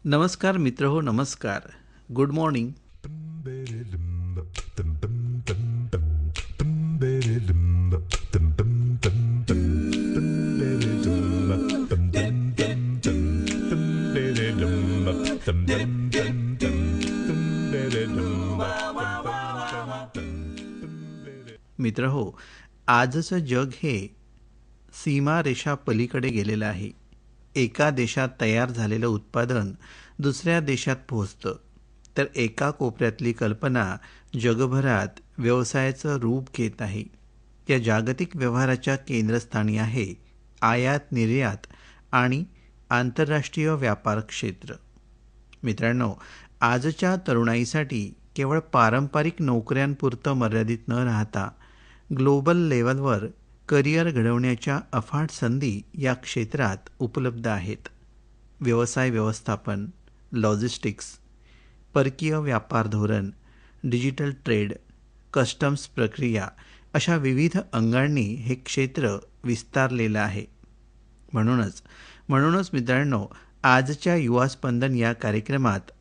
नमस्कार मित्र हो, नमस्कार. Good morning. मित्र हो, आजचं जग हे सीमारेषा पलीकडे गेलेलं आहे. एका देशात तयार झालेलं उत्पादन दुसऱ्या देशात पोहोचतं, तर एका कोपऱ्यातली कल्पना जगभरात व्यवसायाचं रूप घेत आहे. या जागतिक व्यवहाराच्या केंद्रस्थानी आहे आयात निर्यात आणि आंतरराष्ट्रीय व्यापार क्षेत्र. मित्रांनो, आजच्या तरुणाईसाठी केवळ पारंपरिक नोकऱ्यांपुरतं मर्यादित न राहता ग्लोबल लेवलवर करिअर घडवण्याच्या अफाट संधी या क्षेत्रात उपलब्ध आहेत. व्यवसाय व्यवस्थापन, लॉजिस्टिक्स, परकीय व्यापार धोरण, डिजिटल ट्रेड, कस्टम्स प्रक्रिया अशा विविध अंगांनी हे क्षेत्र विस्तारलेलं आहे. म्हणूनच मित्रांनो, आजच्या युवा स्पंदन या कार्यक्रमात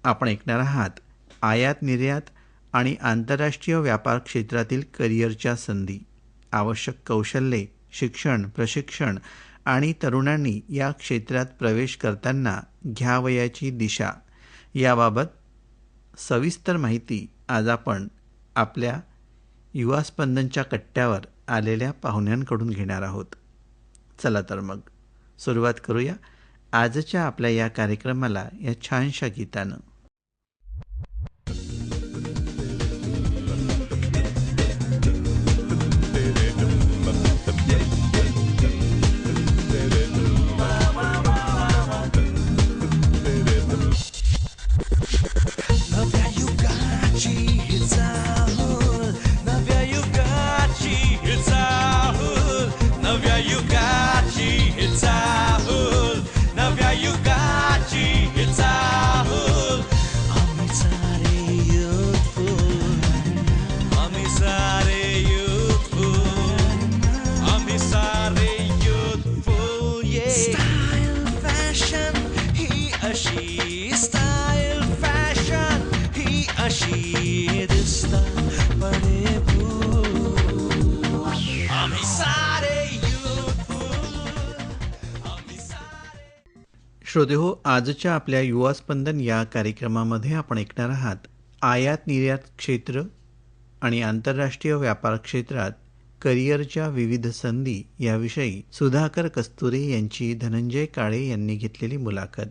आपण ऐकणार आहात आयात निर्यात आणि आंतरराष्ट्रीय व्यापार क्षेत्रातील करिअरच्या संधी, आवश्यक कौशल्ये, शिक्षण, प्रशिक्षण आणि तरुणांनी या क्षेत्रात प्रवेश करताना घ्यावयाची दिशा याबाबत सविस्तर माहिती आज आपण आपल्या युवा स्पंदनच्या कट्ट्यावर आलेल्या पाहुण्यांकडून घेणार आहोत. चला तर मग सुरुवात करूया आजच्या आपल्या या कार्यक्रमाला या छानशा गीतानं. श्रोतेहो, आजच्या आपल्या युवा स्पंदन या कार्यक्रमामध्ये आपण ऐकणार आहात आयात निर्यात क्षेत्र आणि आंतरराष्ट्रीय व्यापार क्षेत्रात करिअरच्या विविध संधी याविषयी सुधाकर कस्तुरे यांची धनंजय काळे यांनी घेतलेली मुलाखत.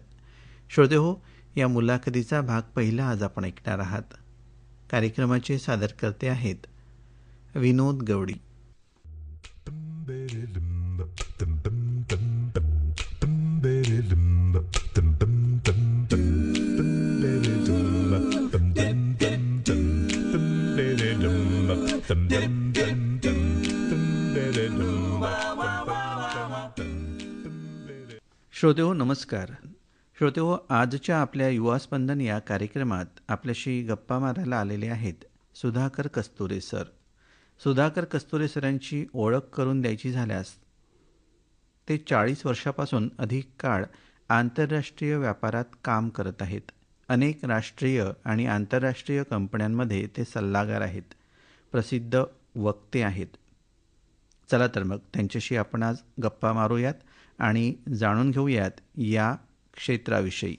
श्रोतेहो, या मुलाखतीचा भाग पहिला आज आपण ऐकणार आहात. कार्यक्रमाचे सादरकर्ते आहेत विनोद गवडी. श्रोतेहो, नमस्कार. श्रोतेहो, आजच्या आपल्या युवा स्पंदन या कार्यक्रमात आपल्याशी गप्पा मारायला आलेले आहेत सुधाकर कस्तुरे सर. सुधाकर कस्तुरे सरांची ओळख करून द्यायची झाल्यास ते 40 वर्षापासून अधिक काळ आंतरराष्ट्रीय व्यापारात काम करत आहेत. अनेक राष्ट्रीय आणि आंतरराष्ट्रीय कंपन्यांमध्ये ते सल्लागार आहेत, प्रसिद्ध वक्ते आहेत. चला तर मग त्यांच्याशी आपण आज गप्पा मारूयात आणि जाणून घेऊयात या क्षेत्राविषयी.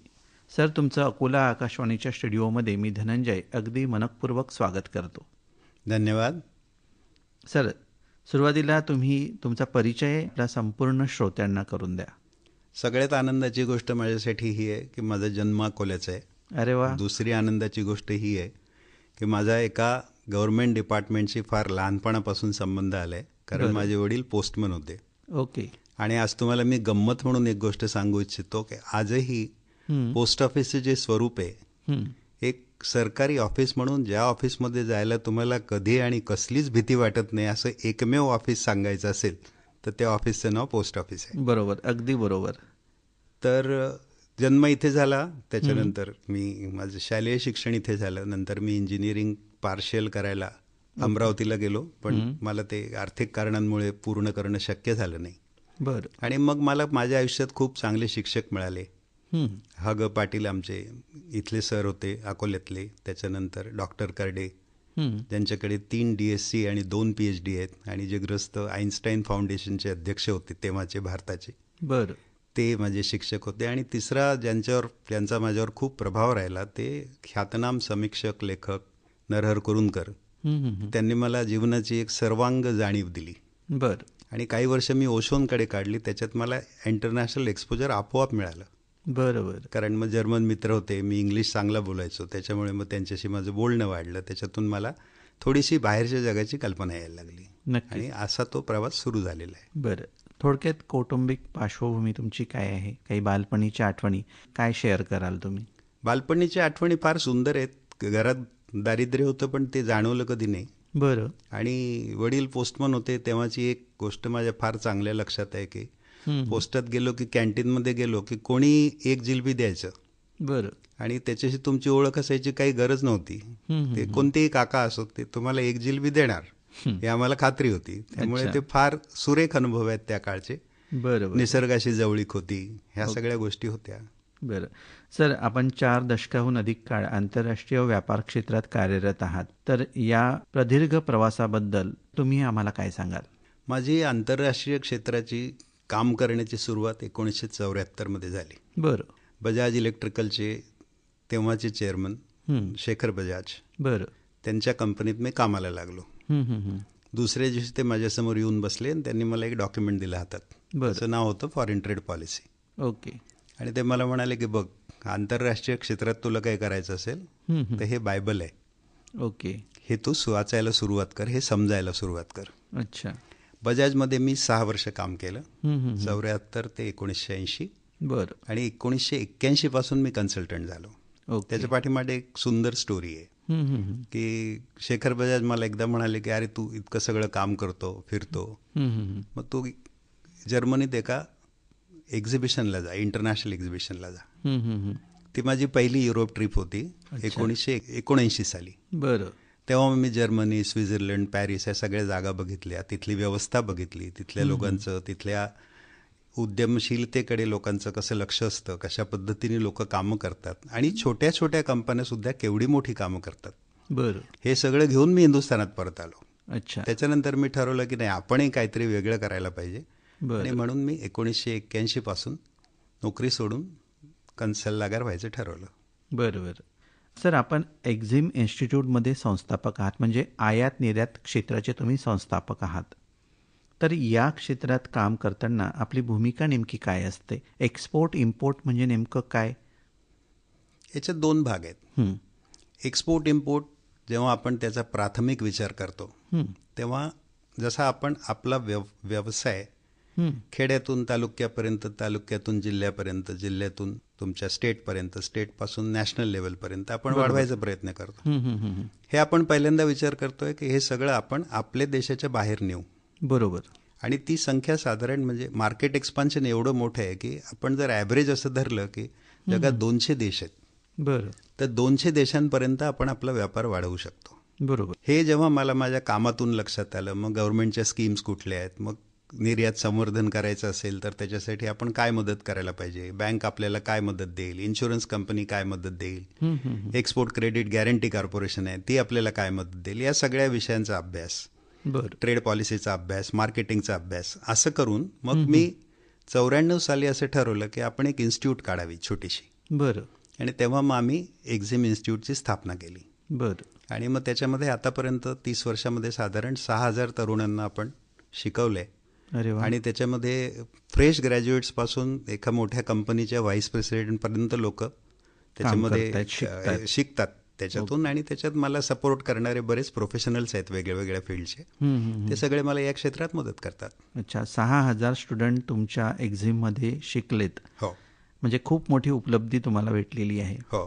सर, तुमचं अकोला आकाशवाणीच्या स्टुडिओमध्ये मी धनंजय अगदी मनःपूर्वक स्वागत करतो. धन्यवाद. सर, सुरुवातीला तुम्ही तुमचा परिचय आपल्या संपूर्ण श्रोत्यांना करून द्या. सगळ्यात आनंदाची गोष्ट माझ्यासाठी ही आहे की माझा जन्म अकोल्याचा आहे. अरे वा. दुसरी आनंदाची गोष्ट ही आहे की माझा एका गव्हर्नमेंट डिपार्टमेंटशी फार लहानपणापासून संबंध आला आहे, कारण माझे वडील पोस्टमन होते. ओके. आणि आज तुम्हाला मी गंमत म्हणून एक गोष्ट सांगू इच्छितो की आजही पोस्ट ऑफिसचं जे स्वरूप आहे, एक सरकारी ऑफिस म्हणून ज्या ऑफिसमध्ये जायला तुम्हाला कधी आणि कसलीच भीती वाटत नाही असं एकमेव ऑफिस सांगायचं असेल तर त्या ऑफिसचं नाव पोस्ट ऑफिस आहे. बरोबर, अगदी बरोबर. तर जन्म इथे झाला, त्याच्यानंतर मी माझं शालेय शिक्षण इथे झालं. नंतर मी इंजिनिअरिंग पार्शियल करायला अमरावतीला गेलो, पण मला ते आर्थिक कारणांमुळे पूर्ण करणं शक्य झालं नाही. बरं. आणि मग मला माझ्या आयुष्यात खूप चांगले शिक्षक मिळाले. हं, ह ग पाटील आमचे इथले सर होते अकोल्यातले, त्याच्यानंतर डॉक्टर कर्डे हं. ज्यांच्याकडे 3 DSc आणि 2 PhD आहेत आणि जे ग्रस्त आईन्स्टाईन फाउंडेशनचे अध्यक्ष होते तेव्हाचे भारताचे, बरं. ते माझे शिक्षक होते. आणि तिसरा ज्यांचा माझ्यावर खूप प्रभाव राहिला ते ख्यातनाम समीक्षक लेखक नरहर कुरुंदकर. हं, हं, हं. त्यांनी मला जीवनाची एक सर्वांग जाणीव दिली बरं, आणि काही वर्ष मी ओशोंकडे काढली. त्याच्यात मला इंटरनॅशनल एक्सपोजर आपोआप मिळालं, बरं, बरं. कारण मग जर्मन मित्र होते, मी इंग्लिश चांगला बोलायचो, त्याच्यामुळे मग त्यांच्याशी माझं बोलणं वाढलं. त्याच्यातून मला थोडीशी बाहेरच्या जगाची कल्पना यायला लागली नक्कीच. आणि असा तो प्रवास सुरू झालेला आहे. बरं. थोडक्यात कौटुंबिक पार्श्वभूमी तुमची काय आहे? काही बालपणीच्या आठवणी काय शेअर कराल तुम्ही? बालपणीच्या आठवणी फार सुंदर आहेत. घरात दारिद्र्य होतं पण ते जाणवलं कधी नाही. बरं. आणि वडील पोस्टमन होते तेव्हाची एक गोष्ट माझ्या फार चांगल्या लक्षात आहे की हं, पोस्टात गेलो की कॅन्टीनमध्ये गेलो की कोणी एक जिलबी द्यायचं बरं. आणि त्याच्याशी तुमची ओळख असायची काही गरज नव्हती. हं, ते कोणतेही काका असो ते तुम्हाला एक जिलबी देणार हे आम्हाला खात्री होती. त्यामुळे अच्छा. ते फार सुरेख अनुभव आहेत त्या काळचे. बरं, बरं. निसर्गाशी जवळीक होती, ह्या सगळ्या गोष्टी होत्या. बरं. सर, आपण 4 दशकाहून अधिक काळ आंतरराष्ट्रीय व्यापार क्षेत्रात कार्यरत आहात. तर या प्रदीर्घ प्रवासाबद्दल तुम्ही आम्हाला काय सांगाल? माझी आंतरराष्ट्रीय क्षेत्राची काम करण्याची सुरुवात 1974 झाली. बरं. बजाज इलेक्ट्रिकलचे तेव्हाचे चेअरमन हं. शेखर बजाज, बरं. त्यांच्या कंपनीत मी कामाला लागलो. हं, हं, हं. दुसऱ्या दिवशी ते माझ्यासमोर येऊन बसले आणि त्यांनी मला एक डॉक्युमेंट दिलं हातात. बरं. त्याचं नाव होतं फॉरेन ट्रेड पॉलिसी. ओके. आणि ते मला म्हणाले की बघ, आंतरराष्ट्रीय क्षेत्रात तुला काही करायचं असेल हं, हं. तर हे बायबल आहे, ओके. हे तू वाचायला सुरुवात कर, हे समजायला सुरुवात कर. अच्छा. बजाजमध्ये मी 6 वर्ष काम केलं, हं, हं, हं. 74 ते 1980. बरं. आणि 1981 पासून मी कन्सल्टंट झालो. ओके. त्याच्या पाठीमागे एक सुंदर स्टोरी आहे हं, हं, हं. की शेखर बजाज मला एकदा म्हणाले की अरे तू इतकं सगळं काम करतो, फिरतो, हं, हं, हं. मग तू जर्मनीत एका एक्झिबिशनला जा, इंटरनॅशनल एक्झिबिशनला जा. हं, हं, हं. ती माझी पहिली युरोप ट्रिप होती 1979 साली. बरं. तेव्हा मी जर्मनी, स्वित्झर्लंड, पॅरिस या सगळ्या जागा बघितल्या, तिथली व्यवस्था बघितली, तिथल्या लोकांचं, तिथल्या उद्यमशीलतेकडे लोकांचं कसं लक्ष असतं, कशा पद्धतीने लोक कामं करतात आणि छोट्या छोट्या कंपन्यासुद्धा केवढी मोठी कामं करतात, बरं. हे सगळं घेऊन मी हिंदुस्थानात परत आलो. अच्छा. त्याच्यानंतर मी ठरवलं की नाही, आपणही काहीतरी वेगळं करायला पाहिजे. बरं. आणि म्हणून मी 1981 पासून नोकरी सोडून सल्लागार व्हायचं ठरवलं. बरं, बरं. सर, आपण एक्झिम इन्स्टिट्यूटमध्ये संस्थापक आहात, म्हणजे आयात निर्यात क्षेत्राचे तुम्ही संस्थापक आहात. तर या क्षेत्रात काम करताना आपली भूमिका नेमकी काय असते? एक्सपोर्ट इम्पोर्ट म्हणजे नेमकं काय? याच्यात 2 भाग आहेत. हं, एक्सपोर्ट इम्पोर्ट जेव्हा आपण त्याचा प्राथमिक विचार करतो हं, तेव्हा जसा आपण आपला व्यवसाय हं. खेड्यातून तालुक्यापर्यंत, तालुक्यातून जिल्ह्यापर्यंत, जिल्ह्यातून तुमच्या स्टेटपर्यंत, स्टेटपासून नॅशनल लेवलपर्यंत आपण वाढवायचा प्रयत्न करतो. हं, हं, हं, हं. हे आपण पहिल्यांदा विचार करतोय की हे सगळं आपण आपल्या देशाच्या बाहेर नेऊ. बरोबर. आणि ती संख्या साधारण म्हणजे मार्केट एक्सपान्शन एवढं मोठं आहे की आपण जर ॲव्हरेज असं धरलं की जगात 200 देश आहेत, बरं. तर 200 देशांपर्यंत आपण आपला व्यापार वाढवू शकतो. बरोबर. हे जेव्हा मला माझ्या कामातून लक्षात आलं, मग गव्हर्नमेंटच्या स्कीम्स कुठल्या आहेत, मग निर्यात संवर्धन करायचं असेल तर त्याच्यासाठी आपण काय मदत करायला पाहिजे, बँक आपल्याला काय मदत देईल, इन्शुरन्स कंपनी काय मदत देईल, हं, हं, हं. एक्सपोर्ट क्रेडिट गॅरंटी कॉर्पोरेशन आहे ती आपल्याला काय मदत देईल, या सगळ्या विषयांचा अभ्यास, बरं. ट्रेड पॉलिसीचा अभ्यास, मार्केटिंगचा अभ्यास, असं करून मग मी 94 साली असं ठरवलं की आपण एक इन्स्टिट्यूट काढावी छोटीशी. बरं. आणि तेव्हा मग आम्ही एक्झिम इन्स्टिट्यूटची स्थापना केली. बरं. आणि मग त्याच्यामध्ये आतापर्यंत 30 वर्षामध्ये साधारण 6,000 तरुणांना आपण शिकवलंय. अरे वा. आणि त्याच्यामध्ये फ्रेश ग्रॅज्युएट्सपासून एका मोठ्या कंपनीच्या व्हाईस प्रेसिडेंटपर्यंत लोक त्याच्यामध्ये करतायत, शिकतात त्याच्यातून. आणि त्याच्यात मला सपोर्ट करणारे बरेच प्रोफेशनल्स आहेत वेगळ्या फील्डचे, हं, हं, हं. ते सगळे मला या क्षेत्रात मदत करतात. अच्छा. 6,000 स्टुडंट तुमच्या एक्झिममध्ये शिकलेत, हो म्हणजे खूप मोठी उपलब्धी तुम्हाला भेटलेली आहे. हो.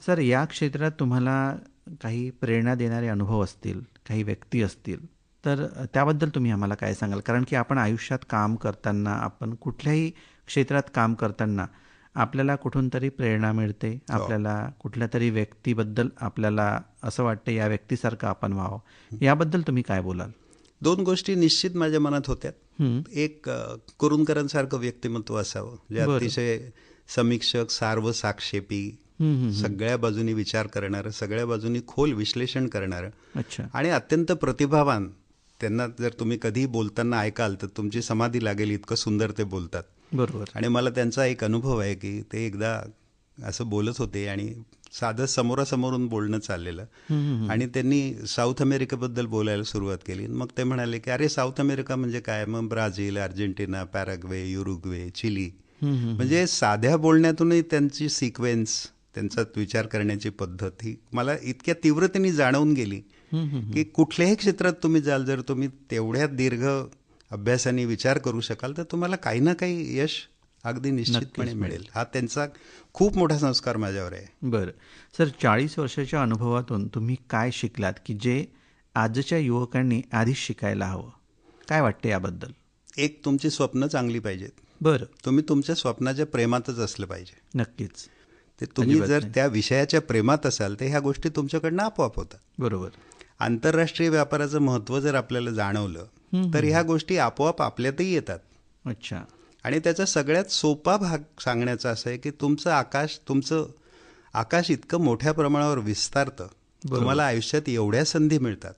सर, या क्षेत्रात तुम्हाला काही प्रेरणा देणारे अनुभव असतील, काही व्यक्ती असतील, तर त्याबद्दल तुम्ही आम्हाला काय सांगाल? कारण की आपण आयुष्यात काम करताना, आपण कुठल्याही क्षेत्रात काम करताना आपल्याला कुठून तरी प्रेरणा मिळते, आपल्याला कुठल्या तरी व्यक्तीबद्दल आपल्याला असं वाटतं या व्यक्तीसारखं आपण व्हावं. याबद्दल तुम्ही काय बोलाल? 2 गोष्टी निश्चित माझ्या मनात होत्या. हं. एक कुरुंदकरांसारखं व्यक्तिमत्व असावं जे बरं. अतिशय समीक्षक, सार्वसाक्षेपी, सगळ्या बाजूनी विचार करणारं, सगळ्या बाजूनी खोल विश्लेषण करणारं अच्छा. आणि अत्यंत प्रतिभावान. त्यांना जर तुम्ही कधी बोलताना ऐकाल तर तुमची समाधी लागेल, इतकं सुंदर ते बोलतात. बरोबर. आणि मला त्यांचा एक अनुभव आहे की ते एकदा असं बोलत होते आणि साधं समोरासमोरून बोलणं चाललेलं आणि त्यांनी साऊथ अमेरिकेबद्दल बोलायला सुरुवात केली. मग ते म्हणाले की अरे साऊथ अमेरिका म्हणजे काय? मग Brazil, Argentina, Paraguay, Uruguay, Chile. म्हणजे साध्या बोलण्यातूनही त्यांची सिक्वेन्स, त्यांचा विचार करण्याची पद्धत ही मला इतक्या तीव्रतेने जाणवून गेली की कुठल्याही क्षेत्रात तुम्ही जाल, जर तुम्ही तेवढ्या दीर्घ अभ्यासाने विचार करू शकाल तर तुम्हाला काही ना काही यश अगदी निश्चितपणे मिळेल. हा त्यांचा खूप मोठा संस्कार माझ्यावर आहे. बरं सर, 40 वर्षाच्या अनुभवातून तुम्ही काय शिकलात की जे आजच्या युवकांनी आधीच शिकायला हवं? काय वाटते याबद्दल? एक, तुमची स्वप्न चांगली पाहिजेत. बरं. तुम्ही तुमच्या स्वप्नाच्या प्रेमातच असलं पाहिजे. नक्कीच. ते तुम्ही अजिबात जर नाही. त्या विषयाच्या प्रेमात असाल तर ह्या गोष्टी तुमच्याकडनं आपोआप होतात. बरोबर. आंतरराष्ट्रीय व्यापाराचं महत्त्व जर आपल्याला जाणवलं तर ह्या गोष्टी आपोआप आपल्यातही येतात. अच्छा. आणि त्याचा सगळ्यात सोपा भाग सांगण्याचा असा आहे की तुमचं आकाश इतकं मोठ्या प्रमाणावर विस्तारतं, तुम्हाला आयुष्यात एवढ्या संधी मिळतात.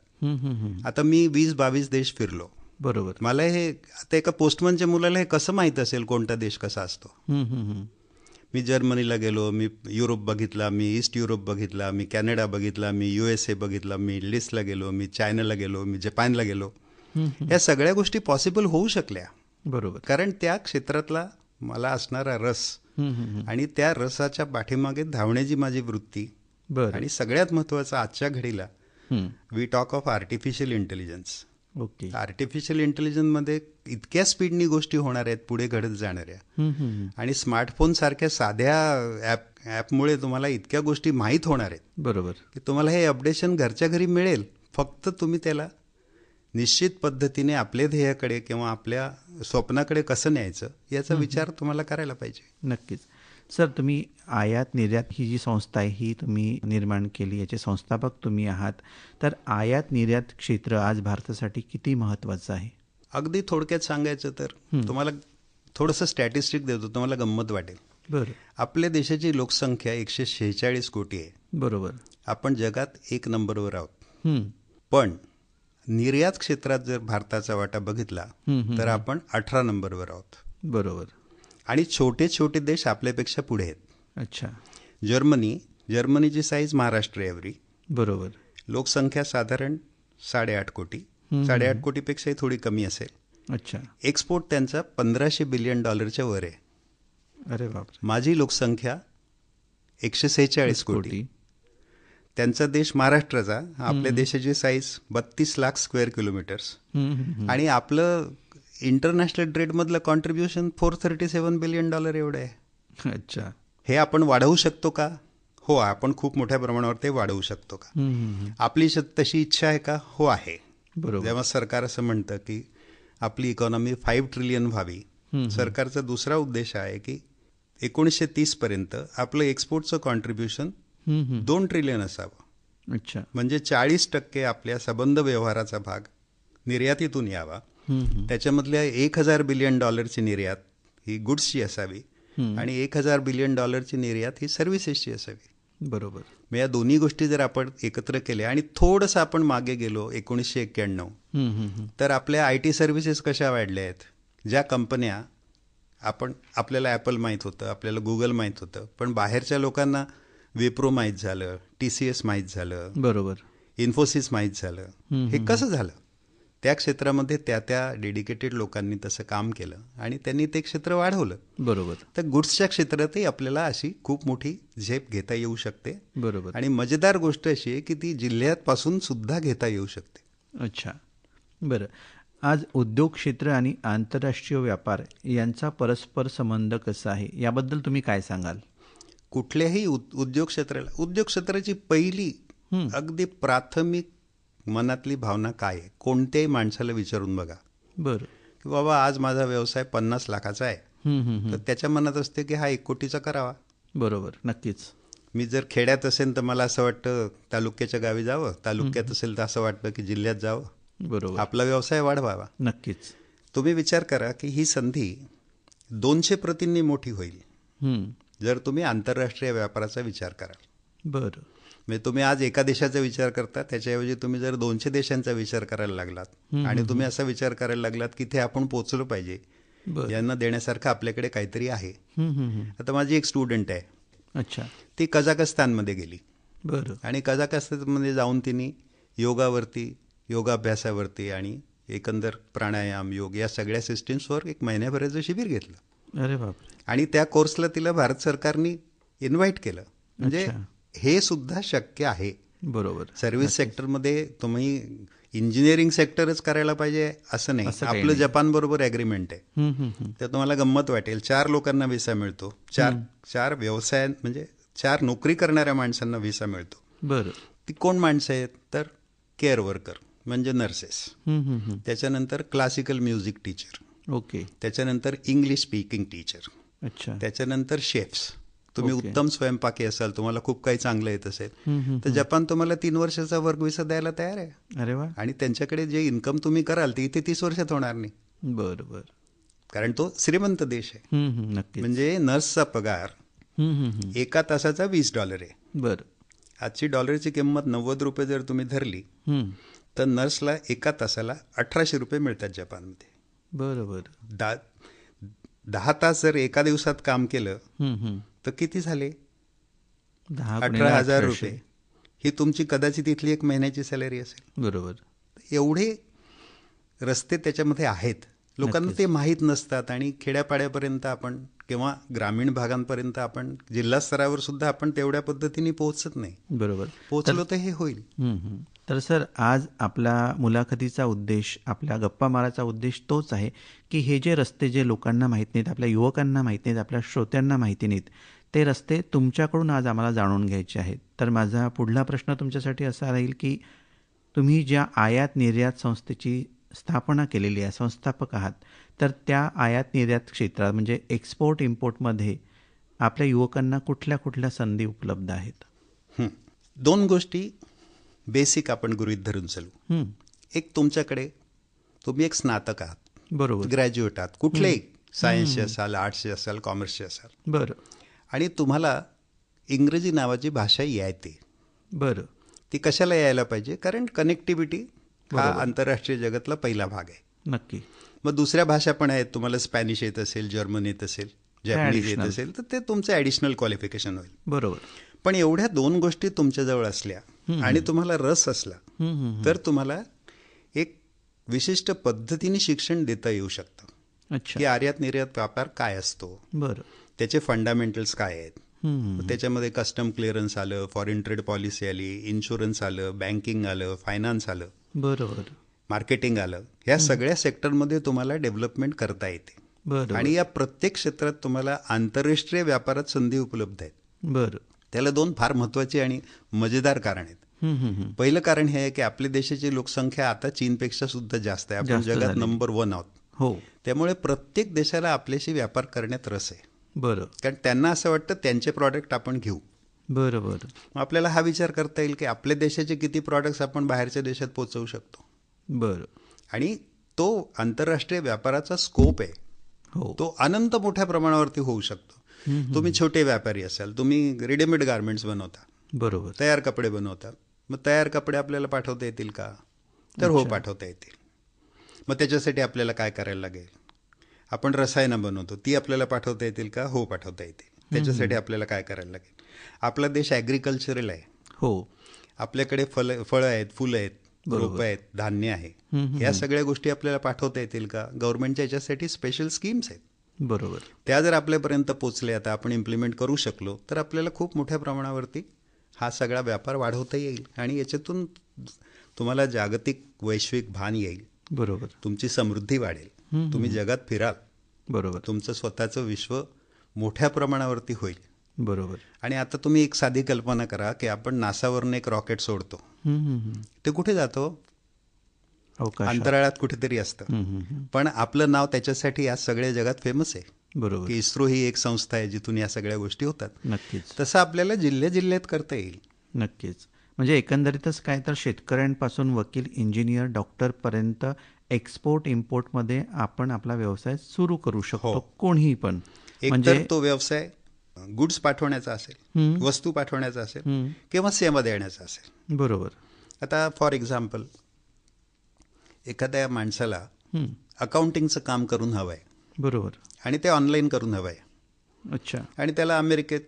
आता मी 20-22 देश फिरलो. बरोबर. मला हे आता एका पोस्टमनच्या मुलाला हे कसं माहीत असेल कोणता देश कसा असतो? मी जर्मनीला गेलो, मी युरोप बघितला, मी ईस्ट युरोप बघितला, मी कॅनडा बघितला, मी USA बघितला, मी मिडल ईस्टला गेलो, मी चायनाला गेलो, मी जपानला गेलो. या सगळ्या गोष्टी पॉसिबल होऊ शकल्या. बरोबर. कारण त्या क्षेत्रातला मला असणारा रस आणि त्या रसाच्या पाठीमागे धावण्याची माझी वृत्ती. बरं. आणि सगळ्यात महत्त्वाचं आजच्या घडीला we talk of artificial intelligence. Okay. Artificial इंटेलिजन्समध्ये इतक्या स्पीडनी गोष्टी होणार आहेत पुढे घडत जाणाऱ्या. आणि स्मार्टफोन सारख्या साध्या ॲपमुळे तुम्हाला इतक्या गोष्टी माहीत होणार आहेत. बरोबर. की तुम्हाला हे अपडेशन घरच्या घरी मिळेल. फक्त तुम्ही त्याला निश्चित पद्धतीने आपल्या ध्येयाकडे किंवा आपल्या स्वप्नाकडे कसं न्यायचं याचा विचार तुम्हाला करायला पाहिजे. नक्कीच. सर, तुम्ही आयात निर्यात ही जी संस्था आहे ही तुम्ही निर्माण केली, याचे संस्थापक तुम्ही आहात. तर आयात निर्यात क्षेत्र आज भारतासाठी किती महत्त्वाचं आहे? अगदी थोडक्यात सांगायचं तर तुम्हाला थोडंसं स्टॅटिस्टिक देतो, तुम्हाला गंमत वाटेल. बरं. आपल्या देशाची लोकसंख्या 146 कोटी आहे. बरोबर. आपण जगात 1 नंबरवर आहोत. पण निर्यात क्षेत्रात जर भारताचा वाटा बघितला तर आपण 18 नंबरवर आहोत. बरोबर. आणि छोटे छोटे देश आपल्यापेक्षा पुढे आहेत. अच्छा. जर्मनीची साईज महाराष्ट्र एवढी. बरोबर. लोकसंख्या साधारण 8.5 कोटी. 8.5 कोटीपेक्षाही थोडी कमी असेल. अच्छा. एक्सपोर्ट त्यांचा $1500 बिलियन वर आहे. अरे बापरे. माझी लोकसंख्या 146 कोटी. त्यांचा देश महाराष्ट्राचा, आपल्या देशाची साईज 32 लाख स्क्वेअर किलोमीटर्स. आणि आपलं इंटरनॅशनल ट्रेडमधलं कॉन्ट्रीब्युशन $437 बिलियन एवढं आहे. अच्छा. हे आपण वाढवू शकतो का? हो, आपण खूप मोठ्या प्रमाणावर ते वाढवू शकतो का? आपली तशी इच्छा आहे का? हो, आहे. बरोबर. जेव्हा सरकार असं म्हणतं की आपली इकॉनॉमी 5 ट्रिलियन व्हावी, सरकारचा दुसरा उद्देश आहे की 1930 पर्यंत आपलं एक्सपोर्टचं कॉन्ट्रीब्युशन 2 ट्रिलियन असावं. अच्छा. म्हणजे 40% आपल्या संबंध व्यवहाराचा भाग निर्यातीतून यावा. त्याच्यामधल्या $1000 बिलियन निर्यात ही गुड्सची असावी आणि $1000 बिलियन निर्यात ही सर्व्हिसेसची असावी. बरोबर. मग या दोन्ही गोष्टी जर आपण एकत्र केल्या आणि थोडंसं आपण मागे गेलो 1991, तर आपल्या IT सर्व्हिसेस कशा वाढल्या आहेत? ज्या कंपन्या आपल्याला ॲपल माहीत होतं, आपल्याला गुगल माहीत होतं, पण बाहेरच्या लोकांना विप्रो माहीत झालं, TCS माहीत झालं, बरोबर, इन्फोसिस माहीत झालं. हे कसं झालं? त्या क्षेत्रामध्ये त्या डेडिकेटेड लोकांनी तसं काम केलं आणि त्यांनी ते क्षेत्र वाढवलं. बरोबर. तर गुड्सच्या क्षेत्रातही आपल्याला अशी खूप मोठी झेप घेता येऊ शकते. बरोबर. आणि मजेदार गोष्ट अशी आहे की ती जिल्ह्यापासून सुद्धा घेता येऊ शकते. अच्छा. बरं, आज उद्योग क्षेत्र आणि आंतरराष्ट्रीय व्यापार यांचा परस्पर संबंध कसा आहे याबद्दल तुम्ही काय सांगाल? कुठल्याही उद्योग क्षेत्राची पहिली अगदी प्राथमिक मनातली भावना काय आहे? कोणत्याही माणसाला विचारून बघा. बरं. की बाबा आज माझा व्यवसाय 50 लाखाचा आहे, तर त्याच्या मनात असते की हा 1 कोटीचा करावा. बरोबर. नक्कीच. मी जर खेड्यात असेल तर मला असं वाटतं तालुक्याच्या गावी जावं, तालुक्यात असेल तर असं वाटतं की जिल्ह्यात जावं, बरोबर, आपला व्यवसाय वाढवावा. नक्कीच. तुम्ही विचार करा की ही संधी 200 पटींनी मोठी होईल. हं. जर तुम्ही आंतरराष्ट्रीय व्यापाराचा विचार कराल. बरं. म्हणजे तुम्ही आज एका देशाचा विचार करता, त्याच्याऐवजी तुम्ही जर 200 देशांचा विचार करायला लागलात आणि तुम्ही असा विचार करायला लागलात की ते आपण पोचलो पाहिजे, बरं. यांना देण्यासारखं आपल्याकडे काहीतरी आहे. हं, हं, हं. आता माझी एक स्टुडंट आहे, अच्छा. ती कझाकस्तानमध्ये गेली बरं. आणि कझाकस्तानमध्ये जाऊन तिने योगावरती, योगाभ्यासावरती आणि एकंदर प्राणायाम, योग या सगळ्या सिस्टीम्सवर 1 महिन्याभराचं शिबिर घेतलं अरे बापरे. आणि त्या कोर्सला तिला भारत सरकारने इन्व्हाइट केलं. म्हणजे अच्छा. हे सुद्धा शक्य आहे. बरोबर. सर्व्हिस सेक्टरमध्ये तुम्ही इंजिनिअरिंग सेक्टरच करायला पाहिजे असं नाही. असं काही आपलं नाही. जपानबरोबर ॲग्रीमेंट आहे. हं, हं, हं. तर तुम्हाला गंमत वाटेल, 4 लोकांना व्हिसा मिळतो. 4 व्यवसाय म्हणजे 4 नोकरी करणाऱ्या माणसांना व्हिसा मिळतो. बरं. ती कोण माणसं आहेत? तर केअर वर्कर म्हणजे नर्सेस, हं, हं, हं. त्याच्यानंतर क्लासिकल म्युझिक टीचर, ओके. त्याच्यानंतर इंग्लिश स्पीकिंग टीचर, अच्छा. त्याच्यानंतर शेफ्स. तुम्ही ओके. उत्तम स्वयंपाकी असाल, तुम्हाला खूप काही चांगलं येत असेल, हं, हं, तर जपान तुम्हाला 3 वर्षाचा वर्क व्हिसा द्यायला तयार आहे. अरे वा. आणि त्यांच्याकडे जे इन्कम तुम्ही कराल ते इथे 30 वर्षात होणार नाही, बरं बरं. कारण तो श्रीमंत देश आहे. हं, हं. नक्कीच. म्हणजे नर्सचा पगार हं, हं, हं. एका तासाचा $20 आहे. बरं. आजची डॉलरची किंमत ₹90 जर तुम्ही धरली हं. तर नर्सला एका तासाला $1800 मिळतात जपानमध्ये. बरं बरं. 10 तास जर एका दिवसात काम केलं हं, हं. तर किती झाले? 10 × 18,000 ही तुमची कदाचित इथली 1 महिन्याची सॅलरी असेल. बरोबर. एवढे रस्ते त्याच्यामध्ये आहेत. लोकांना ते माहीत नसतात आणि खेड्यापाड्यापर्यंत आपण किंवा ग्रामीण भागांपर्यंत आपण जिल्हा स्तरावर सुद्धा आपण तेवढ्या पद्धतीने पोहोचत नाही. बरोबर. पोहोचलो तर हे होईल. हं, हं. तर सर, आज आपला मुलाखतीचा उद्देश, आपल्या गप्पा मारायचा उद्देश तोच आहे की हे जे रस्ते जे लोकांना माहीत नाहीत, आपल्या युवकांना माहीत नाहीत, आपल्या श्रोत्यांना माहिती नाहीत, ते रस्ते तुमच्याकडून आज आम्हाला जाणून घ्यायचे आहेत. तर माझा पुढला प्रश्न तुमच्यासाठी असा राहील की तुम्ही ज्या आयात निर्यात संस्थेची स्थापना केलेली आहे, संस्थापक आहात, तर त्या आयात निर्यात क्षेत्रात म्हणजे एक्सपोर्ट इम्पोर्टमध्ये आपल्या युवकांना कुठल्या कुठल्या संधी उपलब्ध आहेत? 2 गोष्टी बेसिक आपण गृहीत धरून चालू. हं. एक, तुमच्याकडे तुम्ही एक स्नातक आहात, बरोबर. ग्रॅज्युएट आहात, कुठलेही सायन्सचे असाल, आर्ट्सचे असाल, कॉमर्सचे असाल, बरं आणि तुम्हाला इंग्रजी नावाची भाषा येते. बरं. ती कशाला यायला पाहिजे? कारण कनेक्टिव्हिटी हा बरोबर. आंतरराष्ट्रीय जगातला पहिला भाग आहे. नक्की. मग दुसऱ्या भाषा पण आहेत. तुम्हाला स्पॅनिश येत असेल, जर्मन येत असेल, जॅपनीज येत additional. असेल, तर ते तुमचं ॲडिशनल क्वालिफिकेशन होईल. बरोबर. पण एवढ्या 2 गोष्टी तुमच्याजवळ असल्या आणि तुम्हाला रस असला हं, हं, हं. तर तुम्हाला एक विशिष्ट पद्धतीने शिक्षण देता येऊ शकतं अच्छा. की आयात निर्यात व्यापार काय असतो, बरं. त्याचे फंडामेंटल्स काय आहेत. हं, हं. मग त्याच्यामध्ये कस्टम क्लिअरन्स आलं, फॉरेन ट्रेड पॉलिसी आली, इन्शुरन्स आलं, बँकिंग आलं, फायनान्स आलं, बरोबर. मार्केटिंग आलं. ह्या सगळ्या सेक्टरमध्ये तुम्हाला डेव्हलपमेंट करता येते. बरं. आणि या प्रत्येक क्षेत्रात तुम्हाला आंतरराष्ट्रीय व्यापारात संधी उपलब्ध आहेत. बरं. त्याला 2 फार महत्त्वाची आणि मजेदार कारण आहेत. हं, हं, हं. पहिलं कारण हे आहे की आपल्या देशाची लोकसंख्या आता चीनपेक्षा सुद्धा जास्त आहे. आपण जास्त जगात झाली. नंबर 1 आहोत. हो. त्यामुळे प्रत्येक देशाला आपल्याशी व्यापार करण्यात रस आहे. बरं. कारण त्यांना असं वाटतं त्यांचे प्रॉडक्ट आपण घेऊ. बरं बरं. मग आपल्याला हा विचार करता येईल की आपल्या देशाचे किती प्रॉडक्ट्स आपण बाहेरच्या देशात पोहोचवू शकतो. बरं. आणि तो आंतरराष्ट्रीय व्यापाराचा स्कोप आहे, हो. तो अनंत मोठ्या प्रमाणावरती होऊ शकतो. तुम्ही छोटे व्यापारी असाल, तुम्ही रेडीमेड गार्मेंट्स बनवता, बरोबर. तयार कपडे बनवता, मग तयार कपडे आपल्याला पाठवता येतील का? तर हो, पाठवता येतील. मग त्याच्यासाठी आपल्याला काय करायला लागेल? आपण रसायनं बनवतो, ती आपल्याला पाठवता येतील का? हो, पाठवता येतील. त्याच्यासाठी आपल्याला काय करायला लागेल? आपला देश ॲग्रिकल्चरल आहे. हो. आपल्याकडे फळं आहेत, फुलं आहेत, रोपं आहेत, धान्य आहे. या सगळ्या गोष्टी आपल्याला पाठवता येतील का? गव्हर्नमेंटच्या याच्यासाठी स्पेशल स्कीम्स आहेत. बरोबर. त्या जर आपल्यापर्यंत पोचल्या, आता आपण इम्प्लिमेंट करू शकलो, तर आपल्याला खूप मोठ्या प्रमाणावरती हा सगळा व्यापार वाढवता येईल आणि याच्यातून तुम्हाला जागतिक वैश्विक भान येईल. बरोबर. तुमची समृद्धी वाढेल. तुम्ही जगात फिराल. बरोबर. तुमचं स्वतःचं विश्व मोठ्या प्रमाणावरती होईल. बरोबर. आणि आता तुम्ही एक साधी कल्पना करा की आपण नासावरून एक रॉकेट सोडतो. हं, हं, हं. ते कुठे जातो? अवकाश. अंतराळात कुठेतरी असतं. हं, हं, हं. पण आपलं नाव त्याच्यासाठी आज सगळ्या जगात फेमस आहे बरोबर. की इस्रो ही एक संस्था आहे जिथून या सगळ्या गोष्टी होतात. नक्कीच. तसं आपल्याला जिल्ह्यात करता येईल. नक्कीच. म्हणजे एकंदरीतच काय तर शेतकऱ्यांपासून वकील, इंजिनियर, डॉक्टरपर्यंत एक्सपोर्ट इम्पोर्टमध्ये आपण आपला व्यवसाय सुरू करू शकतो. हो. कोणीही पण. एकतर म्हणजे तो व्यवसाय गुड्स पाठवण्याचा असेल, वस्तू पाठवण्याचा असेल किंवा सेवा देण्याचा असेल. बरोबर. आता फॉर एक्झाम्पल एखाद्या माणसाला अकाउंटिंगचं काम करून हवं आहे. बरोबर. आणि ते ऑनलाईन करून हवं आहे. अच्छा. आणि त्याला अमेरिकेत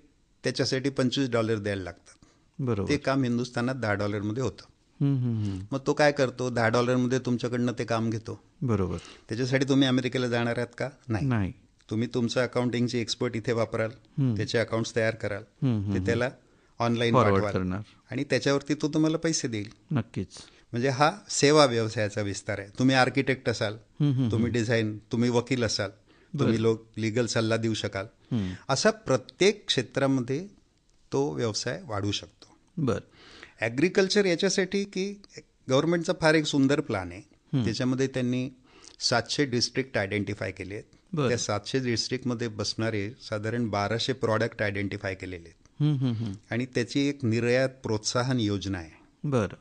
त्याच्यासाठी $25 द्यायला लागतात. बरोबर. ते काम हिंदुस्थानात $10 होतं. मग तो काय करतो, $10 तुमच्याकडनं ते काम घेतो. बरोबर. त्याच्यासाठी तुम्ही अमेरिकेला जाणार आहात का? नाही. तुम्ही तुमचं अकाउंटिंगची एक्सपर्ट इथे वापराल, त्याचे अकाउंट्स तयार कराल, ते त्याला ऑनलाईन पाठवाल आणि त्याच्यावरती तो तुम्हाला पैसे देईल. नक्कीच. म्हणजे हा सेवा व्यवसायाचा विस्तार आहे. तुम्ही आर्किटेक्ट असाल, तुम्ही डिझाईन, तुम्ही वकील असाल, तुम्ही लिगल सल्ला देऊ शकाल. असा प्रत्येक क्षेत्रामध्ये तो व्यवसाय वाढू शकतो. बर. ॲग्रिकल्चर याच्यासाठी की गव्हर्नमेंटचा फार एक सुंदर प्लॅन आहे. त्याच्यामध्ये त्यांनी 700 डिस्ट्रिक्ट आयडेंटिफाय केले आहेत. त्या 700 डिस्ट्रिक्टमध्ये बसणारे साधारण 1200 प्रॉडक्ट आयडेंटिफाय केलेले आहेत आणि त्याची एक निर्यात प्रोत्साहन योजना आहे. बरं.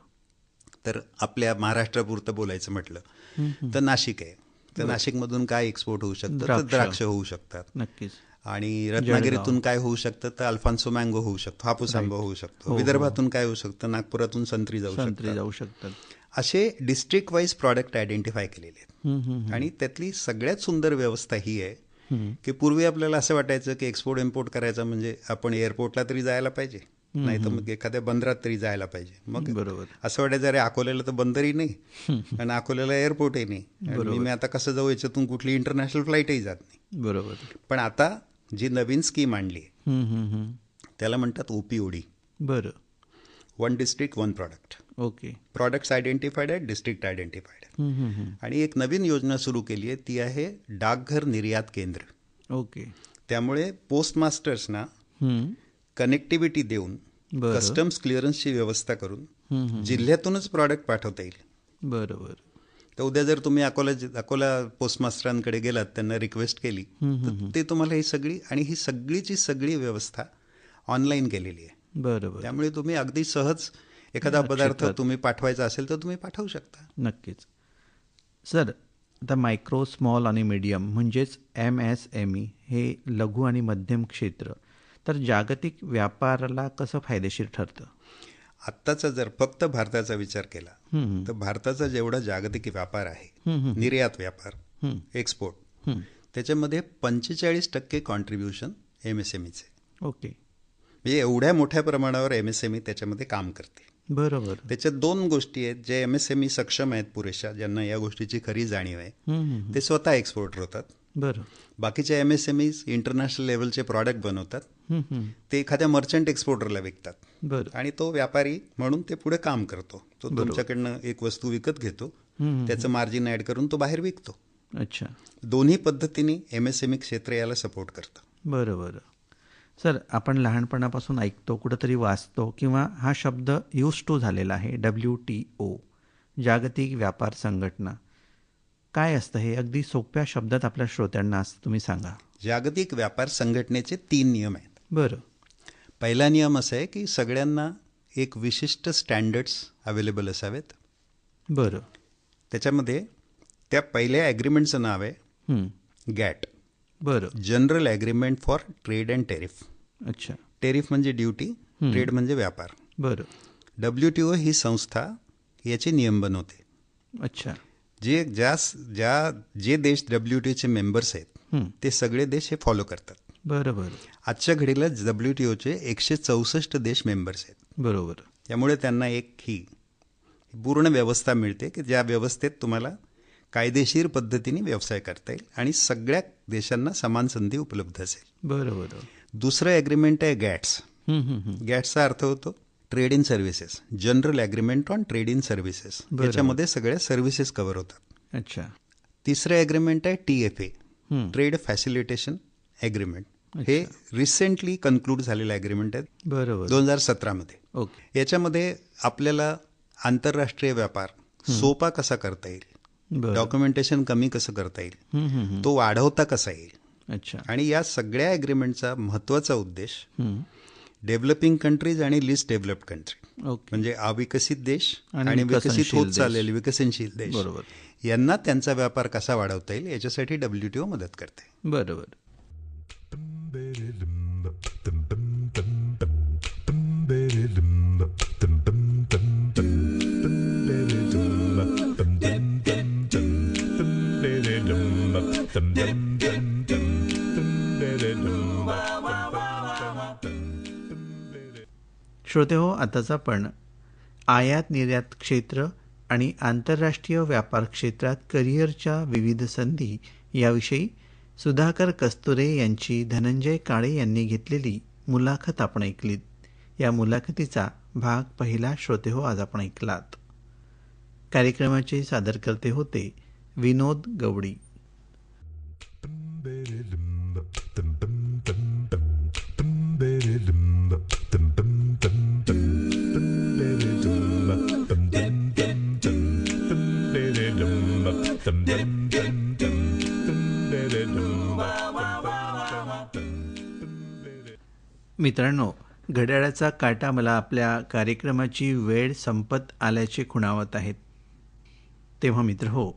तर आपल्या महाराष्ट्रापुरतं बोलायचं म्हटलं तर नाशिक आहे. तर नाशिकमधून काय एक्सपोर्ट होऊ शकतं, तर द्राक्ष होऊ शकतात. नक्कीच. आणि रत्नागिरीतून काय होऊ शकतं, तर अल्फान्सो मँगो होऊ शकतो, हापूस आंबा होऊ शकतो. विदर्भातून काय होऊ शकतं, नागपुरातून संत्री जाऊ शकतात. असे डिस्ट्रिक्ट वाईज प्रॉडक्ट आयडेंटिफाय केलेले आहेत. आणि त्यातली सगळ्यात सुंदर व्यवस्था ही आहे की पूर्वी आपल्याला असं वाटायचं की एक्सपोर्ट इम्पोर्ट करायचं म्हणजे आपण एअरपोर्टला तरी जायला पाहिजे, नाही तर मग एखाद्या बंदरात तरी जायला पाहिजे. मग बरोबर. असं वाटायचं अरे अकोल्याला तर बंदरही नाही आणि अकोल्याला एअरपोर्टही नाही, मी आता कसं जाऊ, याच्यातून कुठली इंटरनॅशनल फ्लाईटही जात नाही. बरोबर. पण आता जी नवीन स्कीम आणली त्याला म्हणतात OPOD. बरं. 1 district 1 product. Okay. Products identified आहेत, डिस्ट्रिक्ट आयडेंटिफाईड आहे. आणि एक नवीन योजना सुरू केली आहे, ती आहे डाकघर निर्यात केंद्र. ओके. त्यामुळे पोस्ट मास्टर्सना कनेक्टिव्हिटी देऊन कस्टम्स क्लिअरन्सची व्यवस्था करून जिल्ह्यातूनच प्रॉडक्ट पाठवता येईल. बरोबर. तर उद्या जर तुम्ही अकोला पोस्टमास्टरांकडे गेलात, त्यांना रिक्वेस्ट केली तर ते तुम्हाला ही सगळी आणि ही सगळीची सगळी व्यवस्था ऑनलाईन केलेली आहे. बरोबर. त्यामुळे तुम्ही अगदी सहज एखादा पदार्थ तुम्ही पाठवायचा असेल तर तुम्ही पाठवू शकता. नक्कीच. सर, आता मायक्रो, स्मॉल आणि मीडियम म्हणजेच MSME हे लघु आणि मध्यम क्षेत्र तर जागतिक व्यापाराला कसं फायदेशीर ठरतं? आत्ताचा जर फक्त भारताचा विचार केला तर भारताचा जेवढा जागतिक व्यापार आहे, निर्यात व्यापार, एक्सपोर्ट, त्याच्यामध्ये 45% कॉन्ट्रीब्युशन MSMEचे. ओके. म्हणजे एवढ्या मोठ्या प्रमाणावर MSME त्याच्यामध्ये काम करते. बरोबर. त्याच्यात 2 गोष्टी आहेत. जे MSME सक्षम आहेत पुरेशा, ज्यांना या गोष्टीची खरी जाणीव आहे, ते स्वतः एक्सपोर्टर होतात. बरं. बाकीचे MSMEs इंटरनॅशनल लेवलचे प्रॉडक्ट बनवतात, ते एखाद्या मर्चंट एक्सपोर्टरला विकतात. बरं. आणि तो व्यापारी म्हणून ते पुढे काम करतो. तो तुमच्याकडनं एक वस्तू विकत घेतो, त्याचं मार्जिन ॲड करून तो बाहेर विकतो. अच्छा. दोन्ही पद्धतीने MSME क्षेत्र याला सपोर्ट करतं. बरं. सर, आपण लहानपणापासून ऐकतो, कुठंतरी वाचतो किंवा हा शब्द यूज टू झालेला आहे, WTO, जागतिक व्यापार संघटना. काय असतं हे? अगदी सोप्या शब्दात आपल्या श्रोत्यांना तुम्ही सांगा. जागतिक व्यापार संघटनेचे 3 नियम आहेत. बरं. पहिला नियम असा आहे की सगळ्यांना एक विशिष्ट स्टँडर्ड्स अवेलेबल असावेत. बरं. त्याच्यामध्ये त्या पहिल्या ॲग्रीमेंटचं नाव आहे गॅट. बरं. General agreement for trade and tariff. अच्छा. टेरिफ म्हणजे ड्युटी, ट्रेड म्हणजे व्यापार. बरं. WTO ही संस्था याचे नियम बनवते. अच्छा. जे देश WTOचे मेंबर्स आहेत ते सगळे देश हे फॉलो करतात. बरोबर. आजच्या घडीला WTOचे 164 देश मेंबर्स आहेत. बरोबर. त्यामुळे त्यांना एक ही पूर्ण व्यवस्था मिळते की ज्या व्यवस्थेत तुम्हाला कायदेशीर पद्धतीने व्यवसाय करता येईल आणि सगळ्या देशांना समान संधी उपलब्ध असेल. बरोबर. दुसरं ॲग्रीमेंट आहे गॅट्स. गॅट्सचा अर्थ होतो trade in services, general agreement on trade in services. याच्यामध्ये सगळ्या सर्व्हिसेस कव्हर होतात. अच्छा. तिसरं ॲग्रीमेंट आहे TFA, ट्रेड फॅसिलिटेशन ॲग्रीमेंट. हे रिसेंटली कन्क्लूड झालेलं ॲग्रीमेंट आहे. बरोबर. 2017 ओके. याच्यामध्ये आपल्याला आंतरराष्ट्रीय व्यापार सोपा कसा करता येईल, डॉक्युमेंटेशन कमी कसं करता येईल, तो वाढवता कसा येईल. अच्छा. आणि या सगळ्या ॲग्रीमेंटचा महत्त्वाचा उद्देश डेव्हलपिंग कंट्रीज आणि लिस्ट डेव्हलप्ड कंट्री, म्हणजे अविकसित देश आणि विकसित होत चाललेले विकसनशील देश, यांना त्यांचा व्यापार कसा वाढवता येईल याच्यासाठी WTO मदत करते. बरोबर. श्रोतेहो, आताच आपण आयात निर्यात क्षेत्र आणि आंतरराष्ट्रीय व्यापार क्षेत्रात करिअरच्या विविध संधी याविषयी सुधाकर कस्तुरे यांची धनंजय काळे यांनी घेतलेली मुलाखत आपण ऐकलीत. या मुलाखतीचा भाग पहिला श्रोतेहो आज आपण ऐकलात. कार्यक्रमाचे सादरकर्ते होते विनोद गवडी. मित्रांनो, घड्याळाचा काटा मला आपल्या कार्यक्रमाची वेळ संपत आल्याचे खुणावत आहेत. तेव्हा मित्र हो,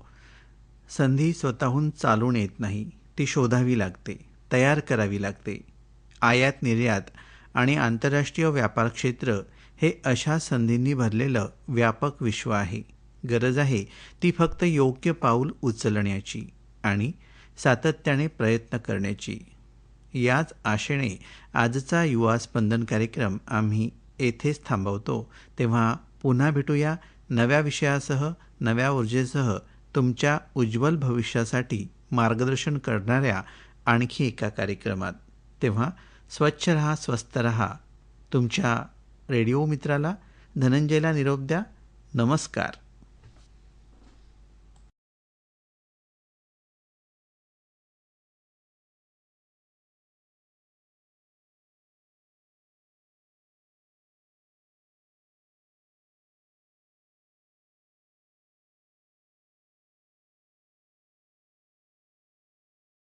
संधी स्वतःहून चालून येत नाही, ती शोधावी लागते, तयार करावी लागते. आयात निर्यात आणि आंतरराष्ट्रीय व्यापार क्षेत्र हे अशा संधींनी भरलेलं व्यापक विश्व आहे. गरज आहे ती फक्त योग्य पाऊल उचलण्याची आणि सातत्याने प्रयत्न करण्याची. याच आशेने आजचा युवा स्पंदन कार्यक्रम आम्ही येथेच थांबवतो. तेव्हा पुन्हा भेटूया नव्या विषयासह, नव्या ऊर्जेसह, तुमच्या उज्ज्वल भविष्यासाठी मार्गदर्शन करणाऱ्या आणखी एका कार्यक्रमात. तेव्हा स्वच्छ रहा, स्वस्थ रहा. तुमच्या रेडिओ मित्राला धनंजयला निरोप द्या. नमस्कार.